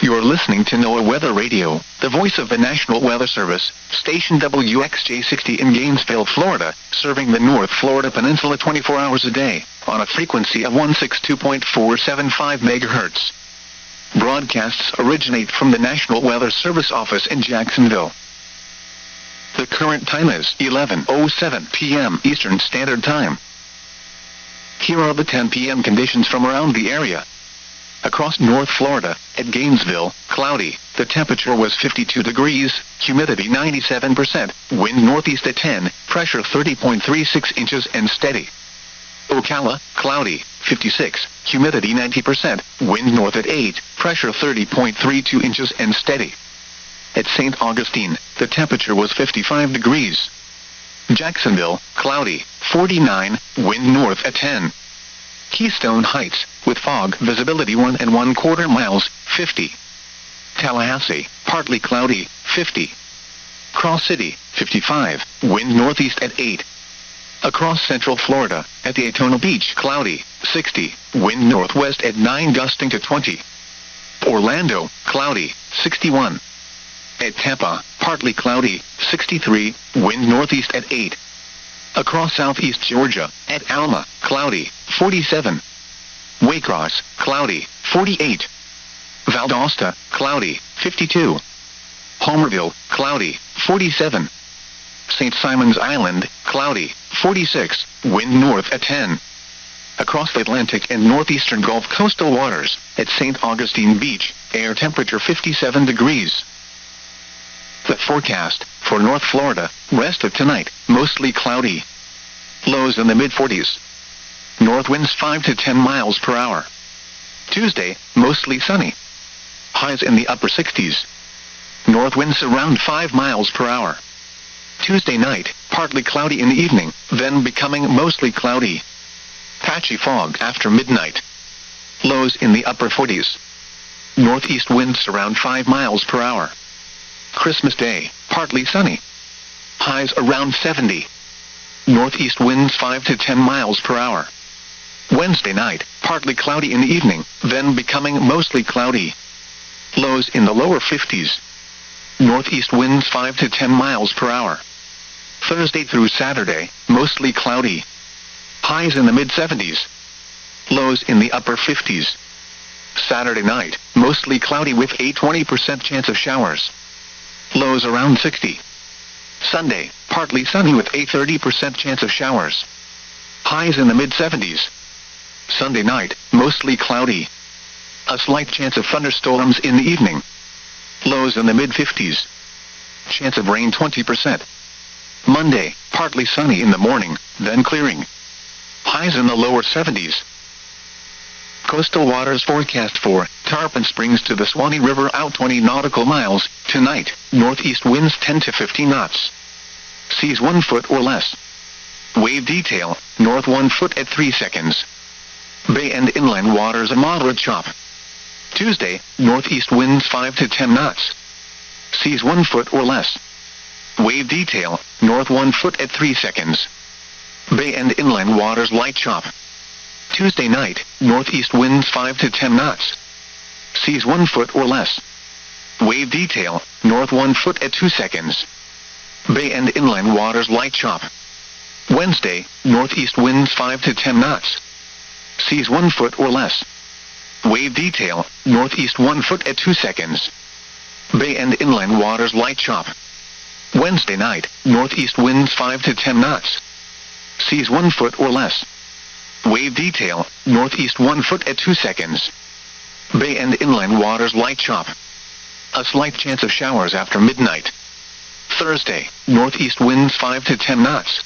You're listening to NOAA Weather Radio, the voice of the National Weather Service, station WXJ60 in Gainesville, Florida, serving the North Florida Peninsula 24 hours a day, on a frequency of 162.475 MHz. Broadcasts originate from the National Weather Service office in Jacksonville. The current time is 11:07 p.m. Eastern Standard Time. Here are the 10 p.m. conditions from around the area. Across North Florida, at Gainesville, cloudy, the temperature was 52 degrees, humidity 97%, wind northeast at 10, pressure 30.36 inches and steady. Ocala, cloudy, 56, humidity 90%, wind north at 8, pressure 30.32 inches and steady. At St. Augustine, the temperature was 55 degrees. Jacksonville, cloudy, 49, wind north at 10. Keystone Heights, with fog visibility 1 1/4 miles, 50. Tallahassee, partly cloudy, 50. Cross City, 55, wind northeast at 8. Across Central Florida, at Daytona Beach, cloudy, 60, wind northwest at 9 gusting to 20. Orlando, cloudy, 61. At Tampa, partly cloudy, 63, wind northeast at 8. Across southeast Georgia, at Alma, cloudy, 47. Waycross, cloudy, 48. Valdosta, cloudy, 52. Homerville, cloudy, 47. St. Simon's Island, cloudy, 46, wind north at 10. Across the Atlantic and northeastern Gulf coastal waters, at St. Augustine Beach, air temperature 57 degrees. The forecast for North Florida, rest of tonight, mostly cloudy. Lows in the mid-40s. North winds 5 to 10 miles per hour. Tuesday, mostly sunny. Highs in the upper 60s. North winds around 5 miles per hour. Tuesday night, partly cloudy in the evening, then becoming mostly cloudy. Patchy fog after midnight. Lows in the upper 40s. Northeast winds around 5 miles per hour. Christmas Day, partly sunny. Highs around 70. Northeast winds 5 to 10 miles per hour. Wednesday night, partly cloudy in the evening, then becoming mostly cloudy. Lows in the lower 50s. Northeast winds 5 to 10 miles per hour. Thursday through Saturday, mostly cloudy. Highs in the mid-70s. Lows in the upper 50s. Saturday night, mostly cloudy with a 20% chance of showers. Lows around 60. Sunday, partly sunny with a 30% chance of showers. Highs in the mid-70s. Sunday night, mostly cloudy. A slight chance of thunderstorms in the evening. Lows in the mid-50s. Chance of rain 20%. Monday, partly sunny in the morning, then clearing. Highs in the lower 70s. Coastal waters forecast for Tarpon Springs to the Swanee River out 20 nautical miles. Tonight, northeast winds 10 to 15 knots. Seas 1 foot or less. Wave detail, north 1 foot at 3 seconds. Bay and inland waters a moderate chop. Tuesday, northeast winds 5 to 10 knots. Seas 1 foot or less. Wave detail, north 1 foot at 3 seconds. Bay and inland waters light chop. Tuesday night, northeast winds 5 to 10 knots. Seas 1 foot or less. Wave detail, north 1 foot at 2 seconds. Bay and inland waters light chop. Wednesday, northeast winds 5 to 10 knots. Seas 1 foot or less. Wave detail, northeast 1 foot at 2 seconds. Bay and inland waters light chop. Wednesday night, northeast winds 5 to 10 knots. Seas 1 foot or less. Wave detail, northeast 1 foot at 2 seconds. Bay and inland waters light chop. A slight chance of showers after midnight. Thursday, northeast winds 5 to 10 knots.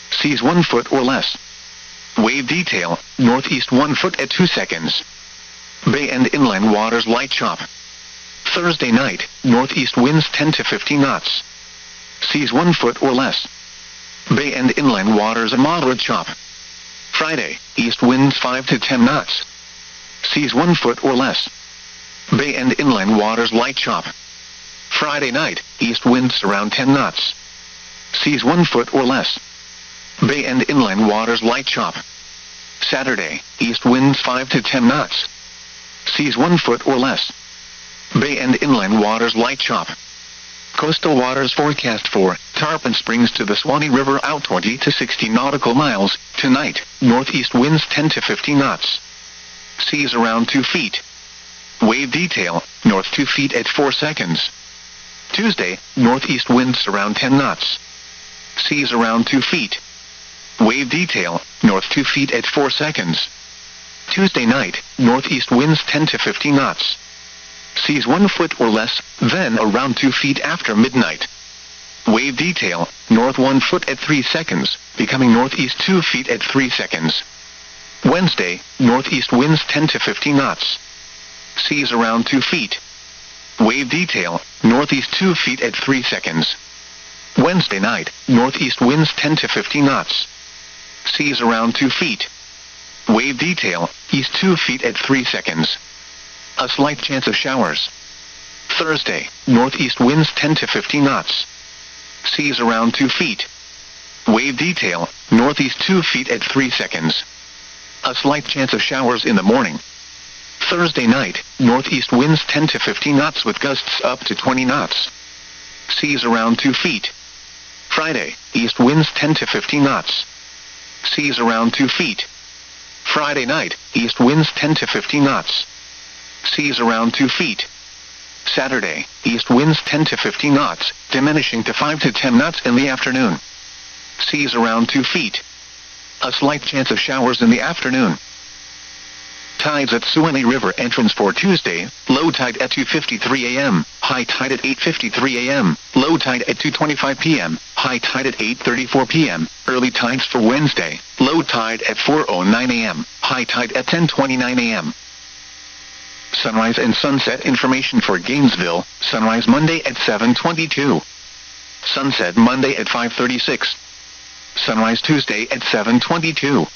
Seas 1 foot or less. Wave detail, northeast 1 foot at 2 seconds. Bay and inland waters light chop. Thursday night, northeast winds 10 to 15 knots. Seas 1 foot or less. Bay and inland waters a moderate chop. Friday, east winds 5 to 10 knots. Seas 1 foot or less. Bay and inland waters light chop. Friday night, east winds around 10 knots. Seas 1 foot or less. Bay and inland waters light chop. Saturday, east winds 5 to 10 knots. Seas 1 foot or less. Bay and inland waters light chop. Coastal waters forecast for Tarpon Springs to the Swanee River out 20 to 60 nautical miles. Tonight, northeast winds 10 to 50 knots. Seas around 2 feet. Wave detail, north 2 feet at 4 seconds. Tuesday, northeast winds around 10 knots. Seas around 2 feet. Wave detail, north 2 feet at 4 seconds. Tuesday night, northeast winds 10 to 50 knots. Seas 1 foot or less, then around 2 feet after midnight. Wave detail, north 1 foot at 3 seconds, becoming northeast 2 feet at 3 seconds. Wednesday, northeast winds 10 to 50 knots. Seas around 2 feet. Wave detail, northeast 2 feet at 3 seconds. Wednesday night, northeast winds 10 to 50 knots. Seas around 2 feet. Wave detail, east 2 feet at 3 seconds. A slight chance of showers. Thursday, northeast winds 10 to 50 knots. Seas around 2 feet. Wave detail, northeast 2 feet at 3 seconds. A slight chance of showers in the morning. Thursday night, northeast winds 10 to 50 knots with gusts up to 20 knots. Seas around 2 feet. Friday, east winds 10 to 50 knots. Seas around 2 feet. Friday night, east winds 10 to 50 knots. Seas around 2 feet. Saturday, east winds 10 to 50 knots, diminishing to 5 to 10 knots in the afternoon. Seas around 2 feet. A slight chance of showers in the afternoon. Tides at Swanee River entrance for Tuesday, low tide at 2:53 a.m., high tide at 8:53 a.m., low tide at 2:25 p.m., high tide at 8:34 p.m., early tides for Wednesday, low tide at 4:09 a.m., high tide at 10:29 a.m. Sunrise and sunset information for Gainesville, sunrise Monday at 7:22. Sunset Monday at 5:36. Sunrise Tuesday at 7:22.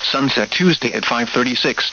Sunset Tuesday at 5:36.